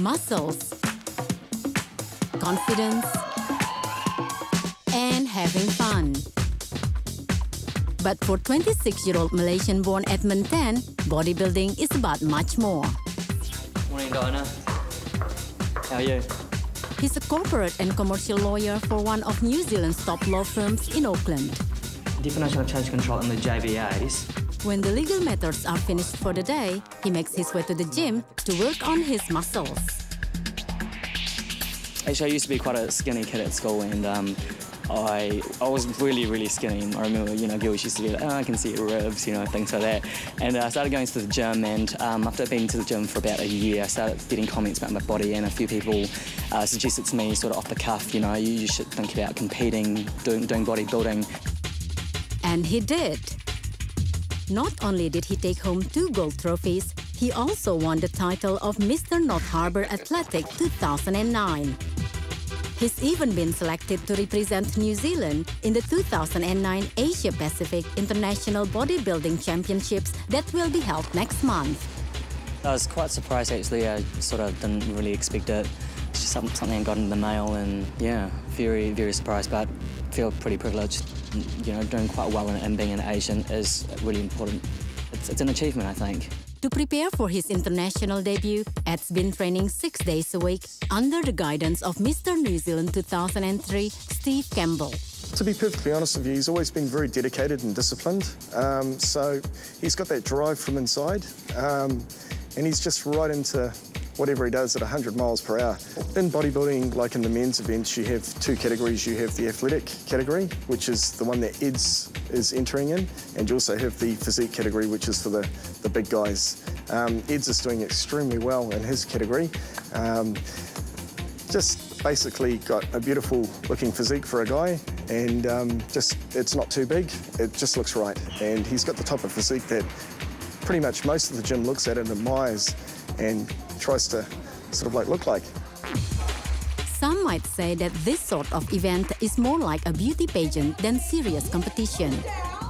muscles, confidence, and having fun. But for 26-year-old Malaysian-born Edmund Tan, bodybuilding is about much more. Morning, Diana. How are you? He's a corporate and commercial lawyer for one of New Zealand's top law firms in Auckland. Definition of change control in the JVAs. When the legal matters are finished for the day, he makes his way to the gym to work on his muscles. Actually, I used to be quite a skinny kid at school, and I was really skinny. I remember, girls used to be like, oh, I can see your ribs, things like that. And I started going to the gym, and after being to the gym for about a year, I started getting comments about my body, and a few people suggested to me sort of off the cuff, you should think about competing, doing bodybuilding. And he did. Not only did he take home 2 gold trophies, he also won the title of Mr. North Harbour Athletic 2009. He's even been selected to represent New Zealand in the 2009 Asia-Pacific International Bodybuilding Championships that will be held next month. I was quite surprised, actually. I sort of didn't really expect it. It's just something I got in the mail, and yeah, very surprised, but feel pretty privileged. Doing quite well and being an Asian is really important. It's an achievement, I think. To prepare for his international debut, Ed's been training 6 days a week under the guidance of Mr. New Zealand 2003, Steve Campbell. To be perfectly honest with you, he's always been very dedicated and disciplined. So he's got that drive from inside, and he's just right into whatever he does at 100 miles per hour. In bodybuilding, like in the men's events, you have 2 categories. You have the athletic category, which is the one that Ed's is entering in, and you also have the physique category, which is for the big guys. Ed's is doing extremely well in his category. Just basically got a beautiful looking physique for a guy, and it's not too big, it just looks right. And he's got the type of physique that pretty much most of the gym looks at and admires and tries to sort of look like. Some might say that this sort of event is more like a beauty pageant than serious competition.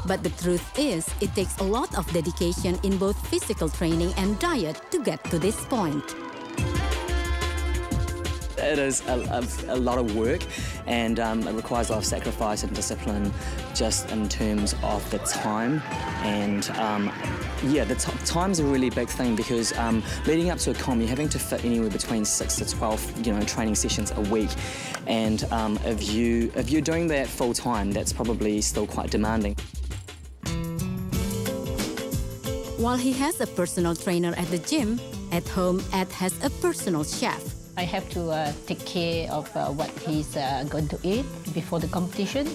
But the truth is, it takes a lot of dedication in both physical training and diet to get to this point. It is a lot of work, and it requires a lot of sacrifice and discipline just in terms of the time. And the time's a really big thing, because leading up to a comp, you're having to fit anywhere between 6 to 12 training sessions a week. And if you're doing that full time, that's probably still quite demanding. While he has a personal trainer at the gym, at home Ed has a personal chef. I have to take care of what he's going to eat before the competition,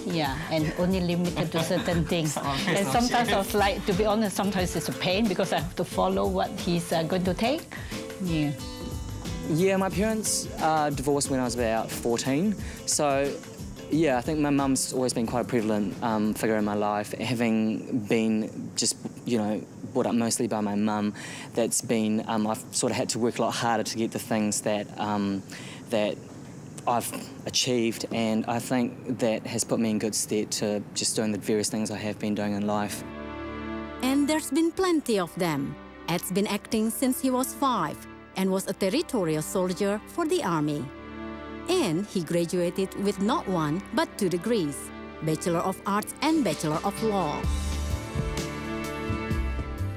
and only limited to certain things. And sometimes I was like, to be honest, sometimes it's a pain because I have to follow what he's going to take. Yeah, my parents divorced when I was about 14, so yeah, I think my mum's always been quite a prevalent figure in my life, having been just, brought up mostly by my mum. That's been, I've sort of had to work a lot harder to get the things that I've achieved, and I think that has put me in good stead to just doing the various things I have been doing in life. And there's been plenty of them. Ed's been acting since he was 5 and was a territorial soldier for the army. And he graduated with not 1 but 2 degrees, Bachelor of Arts and Bachelor of Law.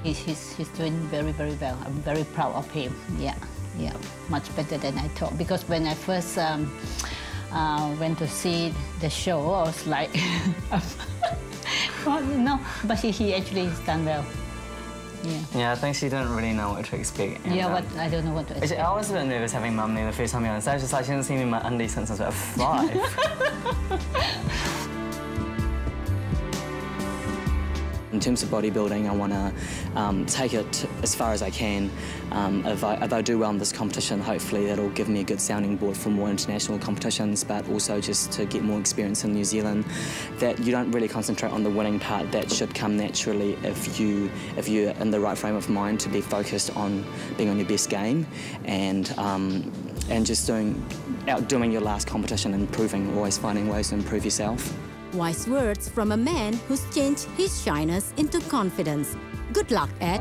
He's doing very well. I'm very proud of him. Yeah, much better than I thought. Because when I first went to see the show, I was like, no, but he actually has done well. Yeah, I think she didn't really know what to expect. And, I don't know what to expect. Actually, I was a bit nervous having Mum there the first time on stage. Just like she hadn't seen me in my undies since I was about 5. In terms of bodybuilding, I want to take it as far as I can. If I do well in this competition, hopefully that'll give me a good sounding board for more international competitions, but also just to get more experience in New Zealand. That you don't really concentrate on the winning part. That should come naturally if you're in the right frame of mind to be focused on being on your best game, and just outdoing your last competition and improving, always finding ways to improve yourself. Wise words from a man who's changed his shyness into confidence. Good luck, Ed.